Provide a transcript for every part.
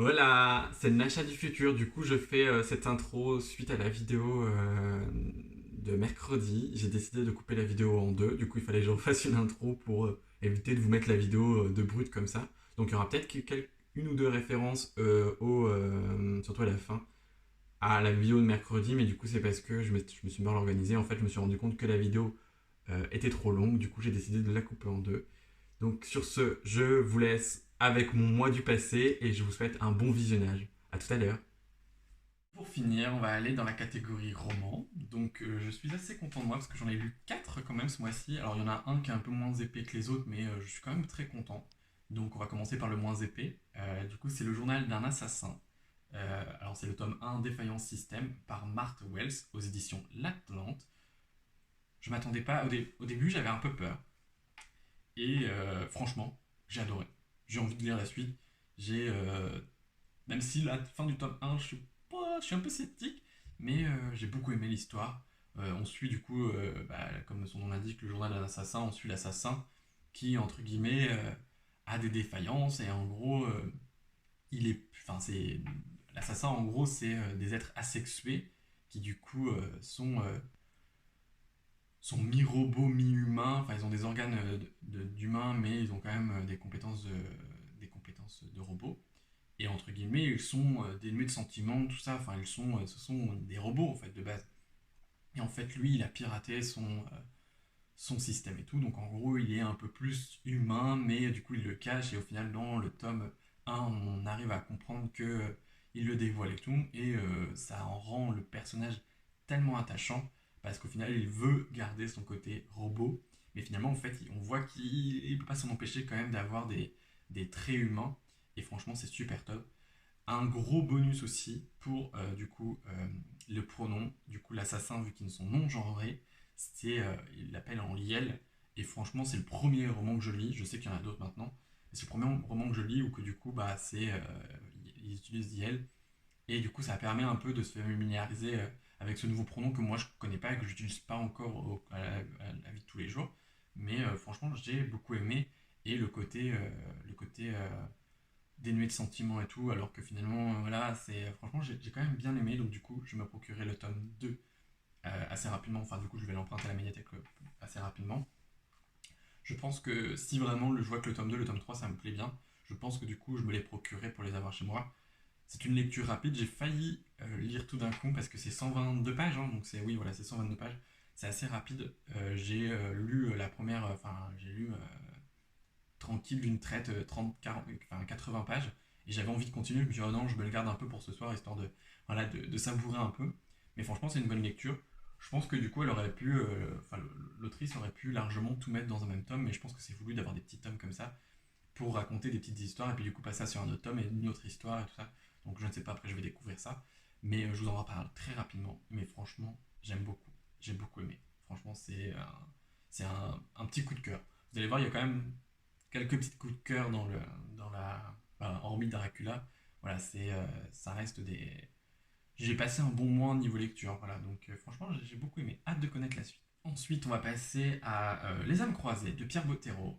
Voilà, c'est Nacha du futur. Du coup, je fais cette intro suite à la vidéo de mercredi. J'ai décidé de couper la vidéo en deux. Du coup, il fallait que je refasse une intro pour éviter de vous mettre la vidéo de brut comme ça. Donc, il y aura peut-être une ou deux références surtout à la fin, à la vidéo de mercredi. Mais du coup, c'est parce que je me suis mal organisé. En fait, je me suis rendu compte que la vidéo était trop longue. Du coup, j'ai décidé de la couper en deux. Donc sur ce, je vous laisse avec mon moi du passé et je vous souhaite un bon visionnage. A tout à l'heure. Pour finir, on va aller dans la catégorie roman. Donc je suis assez content de moi parce que j'en ai lu 4 quand même ce mois-ci. Alors il y en a un qui est un peu moins épais que les autres, mais je suis quand même très content. Donc on va commencer par le moins épais. Du coup, c'est le journal d'un assassin. Alors c'est le tome 1 Défaillance Système par Marthe Wells aux éditions L'Atlante. Je m'attendais pas, au début j'avais un peu peur. Et franchement, j'ai adoré. J'ai envie de lire la suite. J'ai Même si la fin du tome 1, je suis un peu sceptique, mais j'ai beaucoup aimé l'histoire. On suit du coup, comme son nom l'indique, le journal d'un assassin. On suit l'assassin qui, entre guillemets, a des défaillances et en gros, c'est l'assassin. En gros, c'est des êtres asexués qui du coup sont mi-robots, mi-humains. Enfin, ils ont des organes d'humains, mais ils ont quand même des compétences de robots. Et entre guillemets, ils sont dénués de sentiments, tout ça. Enfin, ce sont des robots en fait de base. Et en fait, lui, il a piraté son système et tout. Donc en gros, il est un peu plus humain, mais du coup, il le cache. Et au final, dans le tome 1, on arrive à comprendre que il le dévoile et tout. Et ça en rend le personnage tellement attachant parce qu'au final, il veut garder son côté robot. Mais finalement, en fait, on voit qu'il ne peut pas s'en empêcher quand même d'avoir des traits humains. Et franchement, c'est super top. Un gros bonus aussi pour du coup le pronom. Du coup, l'assassin, vu qu'ils ne sont non genrés, il l'appelle en Liel. Et franchement, c'est le premier roman que je lis. Je sais qu'il y en a d'autres maintenant. Mais c'est le premier roman que je lis où que du coup, ils utilisent Liel. Et du coup, ça permet un peu de se familiariser avec ce nouveau pronom que moi je connais pas et que j'utilise pas encore à la vie de tous les jours. Mais franchement, j'ai beaucoup aimé. Et le côté dénué de sentiments et tout, alors que finalement, voilà, franchement, j'ai quand même bien aimé, donc du coup, je me procurerai le tome 2 assez rapidement, enfin, du coup, je vais l'emprunter à la médiathèque assez rapidement. Je pense que si vraiment je vois que le tome 2 le tome 3 ça me plaît bien, je pense que du coup, je me les procurerai pour les avoir chez moi. C'est une lecture rapide, j'ai failli lire tout d'un coup parce que c'est 122 pages, hein, donc oui, voilà, c'est 122 pages. C'est assez rapide. J'ai lu la première, j'ai lu tranquille d'une traite 30, 40, enfin 80 pages. Et j'avais envie de continuer. Je me suis dit, oh non, je me le garde un peu pour ce soir, histoire de savourer un peu. Mais franchement, c'est une bonne lecture. Je pense que du coup, l'autrice aurait pu largement tout mettre dans un même tome, mais je pense que c'est voulu d'avoir des petits tomes comme ça pour raconter des petites histoires et puis du coup passer sur un autre tome et une autre histoire et tout ça. Donc je ne sais pas, après je vais découvrir ça. Mais je vous en reparle très rapidement. Mais franchement, j'aime beaucoup. J'ai beaucoup aimé. Franchement, c'est un petit coup de cœur. Vous allez voir, il y a quand même quelques petits coups de cœur hormis Dracula. Voilà, ça reste des. J'ai passé un bon mois niveau lecture, voilà, donc franchement j'ai beaucoup aimé, hâte de connaître la suite. Ensuite, on va passer à Les âmes croisées de Pierre Bottero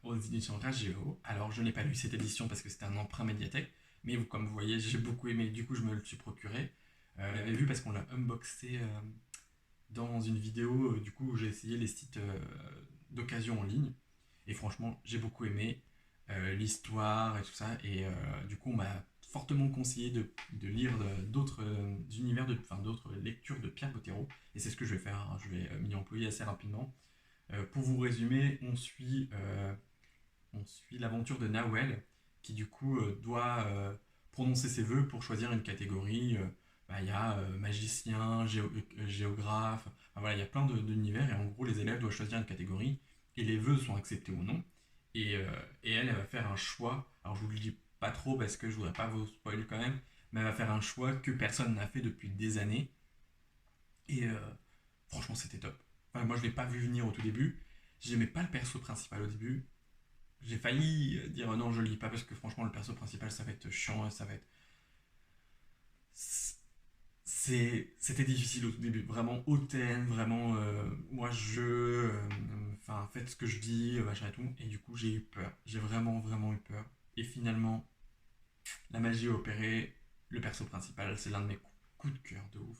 aux éditions Rageo. Alors, je n'ai pas lu cette édition parce que c'était un emprunt médiathèque, mais comme vous voyez, j'ai beaucoup aimé, du coup, je me le suis procuré. Je l'avais vu parce qu'on l'a unboxé dans une vidéo, du coup, où j'ai essayé les sites d'occasion en ligne. Et franchement, j'ai beaucoup aimé l'histoire et tout ça. Et du coup, on m'a fortement conseillé de lire d'autres univers, d'autres lectures de Pierre Bottero. Et c'est ce que je vais faire, hein. Je vais m'y employer assez rapidement. Pour vous résumer, on suit l'aventure de Nawel, qui du coup doit prononcer ses vœux pour choisir une catégorie. Il y a magicien, géographe, enfin, voilà, il y a plein d'univers, et en gros, les élèves doivent choisir une catégorie, et les vœux sont acceptés ou non. Et elle va faire un choix. Alors, je vous le dis pas trop parce que je voudrais pas vous spoiler quand même, mais elle va faire un choix que personne n'a fait depuis des années. Et franchement, c'était top. Enfin, moi, je l'ai pas vu venir au tout début. J'aimais pas le perso principal au début. J'ai failli dire non, je lis pas parce que franchement, le perso principal, ça va être chiant, ça va être. C'était difficile au tout début, vraiment hautaine, vraiment moi enfin faites ce que je dis, machin et tout, et du coup j'ai eu peur, j'ai vraiment vraiment eu peur, et finalement la magie opérée, le perso principal, c'est l'un de mes coups de cœur de ouf.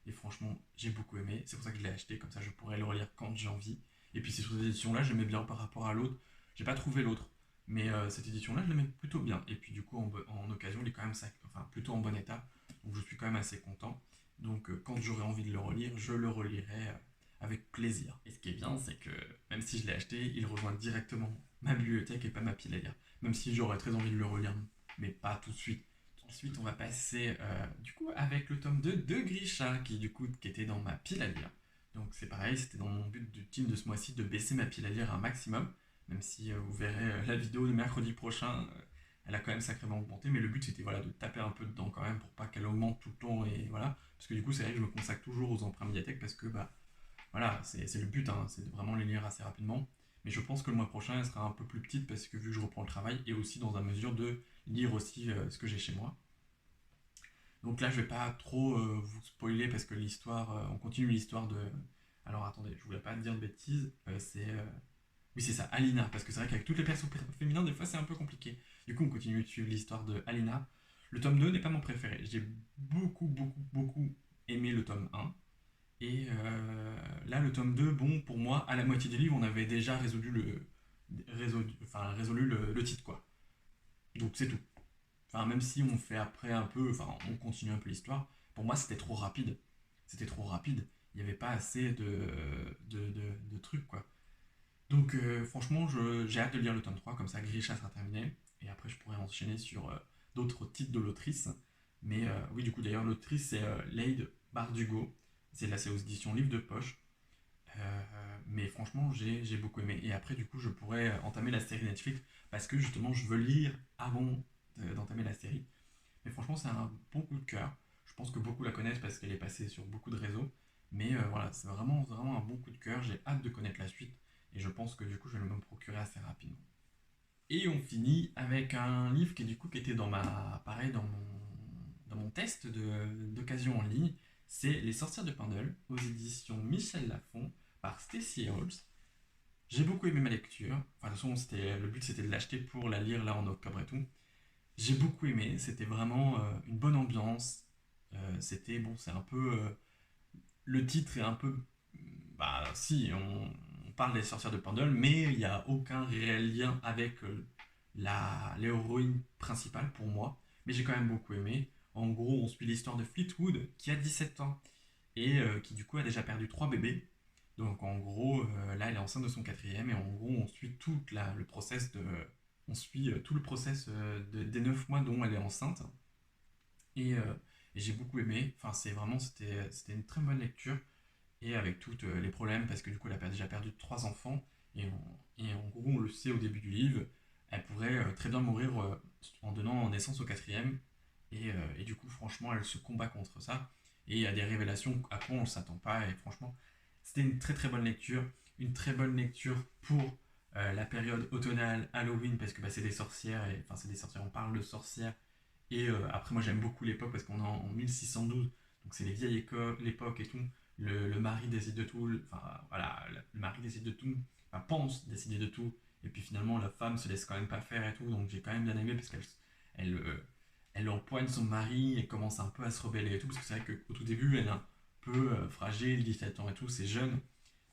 Et franchement, j'ai beaucoup aimé. C'est pour ça que je l'ai acheté, comme ça je pourrais le relire quand j'ai envie. Et puis ces éditions-là, j'aimais bien par rapport à l'autre. J'ai pas trouvé l'autre. Mais cette édition-là, je l'aimais plutôt bien. Et puis du coup, en occasion, il est quand même enfin, plutôt en bon état. Donc je suis quand même assez content. Donc quand j'aurai envie de le relire, je le relirai avec plaisir. Et ce qui est bien, c'est que même si je l'ai acheté, il rejoint directement ma bibliothèque et pas ma pile à lire. Même si j'aurais très envie de le relire, mais pas tout de suite. Ensuite, on va passer du coup avec le tome 2 de Grisha, qui était dans ma pile à lire. Donc c'est pareil, c'était dans mon but du team de ce mois-ci de baisser ma pile à lire un maximum, même si vous verrez la vidéo de mercredi prochain, elle a quand même sacrément augmenté, mais le but c'était voilà, de taper un peu dedans quand même pour pas qu'elle augmente tout le temps, et voilà, parce que du coup c'est vrai que je me consacre toujours aux emprunts médiathèques parce que bah voilà, c'est le but, hein, c'est de vraiment les lire assez rapidement. Mais je pense que le mois prochain, elle sera un peu plus petite parce que vu que je reprends le travail et aussi dans la mesure de lire aussi ce que j'ai chez moi. Donc là, je vais pas trop vous spoiler parce que l'histoire, on continue l'histoire de. Alors attendez, je voulais pas dire de bêtises. Oui, c'est ça, Alina, parce que c'est vrai qu'avec toutes les personnes féminins, des fois c'est un peu compliqué. Du coup, on continue de suivre l'histoire de Alina. Le tome 2 n'est pas mon préféré. J'ai beaucoup aimé le tome 1. Et là, le tome 2, bon, pour moi, à la moitié du livre, on avait déjà résolu le titre, quoi. Donc c'est tout. Enfin, même si on fait après un peu, enfin, on continue un peu l'histoire, pour moi, c'était trop rapide. C'était trop rapide. Il n'y avait pas assez de trucs, quoi. Donc, franchement, j'ai hâte de lire le tome 3, comme ça, Grisha sera terminé. Et après, je pourrais enchaîner sur d'autres titres de l'autrice. Mais oui, du coup, d'ailleurs, l'autrice, c'est Lade Bardugo. C'est aux éditions Livre de Poche. Mais franchement, j'ai beaucoup aimé. Et après, du coup, je pourrais entamer la série Netflix parce que justement, je veux lire avant d'entamer la série. Mais franchement, c'est un bon coup de cœur. Je pense que beaucoup la connaissent parce qu'elle est passée sur beaucoup de réseaux. Mais voilà, c'est vraiment un bon coup de cœur. J'ai hâte de connaître la suite. Et je pense que du coup, je vais me procurer assez rapidement. Et on finit avec un livre qui était pareil, dans mon test d'occasion en ligne. C'est Les Sorcières de Pendle aux éditions Michel Lafon par Stacey Halls. J'ai beaucoup aimé ma lecture. Enfin, de toute façon, le but c'était de l'acheter pour la lire là en octobre et tout. J'ai beaucoup aimé. C'était vraiment une bonne ambiance. C'est un peu. Le titre est un peu. Bah, si, on parle des sorcières de Pendle, mais il n'y a aucun réel lien avec l'héroïne principale pour moi. Mais j'ai quand même beaucoup aimé. En gros, on suit l'histoire de Fleetwood qui a 17 ans et qui du coup a déjà perdu 3 bébés. Donc en gros, là elle est enceinte de son quatrième et en gros on suit le process on suit tout le process des 9 mois dont elle est enceinte. Et, euh, et j'ai beaucoup aimé. Enfin c'était une très bonne lecture et avec tous les problèmes parce que du coup elle a déjà perdu 3 enfants et en gros on le sait au début du livre, elle pourrait très bien mourir en donnant naissance au quatrième et du coup franchement elle se combat contre ça et il y a des révélations à quoi on ne s'attend pas et franchement c'était une très bonne lecture, une très bonne lecture pour la période automnale Halloween parce que bah, c'est des sorcières et enfin c'est des sorcières, on parle de sorcières et après moi j'aime beaucoup l'époque parce qu'on est en 1612 donc c'est les vieilles l'époque et tout. Le mari décide de tout, enfin voilà, le mari décide de tout, enfin, pense décider de tout, et puis finalement la femme se laisse quand même pas faire et tout, donc j'ai quand même bien aimé parce elle empoigne son mari et commence un peu à se rebeller et tout, parce que c'est vrai qu'au tout début elle est un peu fragile, 17 ans et tout, c'est jeune,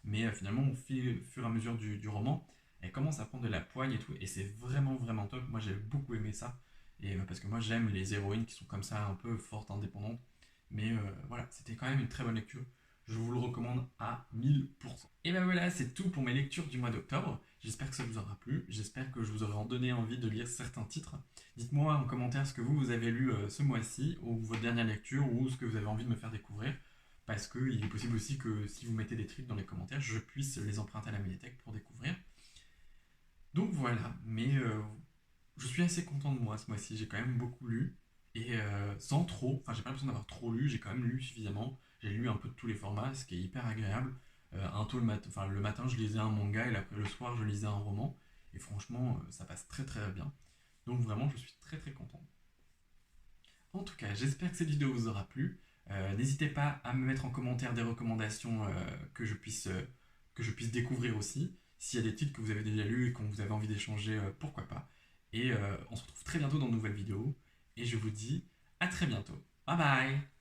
mais finalement au fur et à mesure du roman, elle commence à prendre de la poigne et tout, et c'est vraiment top, moi j'ai beaucoup aimé ça, et parce que moi j'aime les héroïnes qui sont comme ça, un peu fortes, indépendantes, mais voilà, c'était quand même une très bonne lecture. Je vous le recommande à 1000%. Et ben voilà, c'est tout pour mes lectures du mois d'octobre. J'espère que ça vous aura plu. J'espère que je vous aurai donné envie de lire certains titres. Dites-moi en commentaire ce que vous avez lu ce mois-ci, ou votre dernière lecture, ou ce que vous avez envie de me faire découvrir. Parce qu'il est possible aussi que si vous mettez des titres dans les commentaires, je puisse les emprunter à la médiathèque pour découvrir. Donc voilà, mais je suis assez content de moi ce mois-ci. J'ai quand même beaucoup lu. Et sans trop, enfin j'ai pas l'impression d'avoir trop lu, j'ai quand même lu suffisamment. J'ai lu un peu de tous les formats, ce qui est hyper agréable. Un tôt le matin je lisais un manga et après le soir je lisais un roman. Et franchement ça passe très bien. Donc vraiment je suis très content. En tout cas j'espère que cette vidéo vous aura plu. N'hésitez pas à me mettre en commentaire des recommandations que je puisse découvrir aussi. S'il y a des titres que vous avez déjà lus et que vous avez envie d'échanger, pourquoi pas. Et on se retrouve très bientôt dans de nouvelles vidéos. et je vous dis à très bientôt. Bye bye!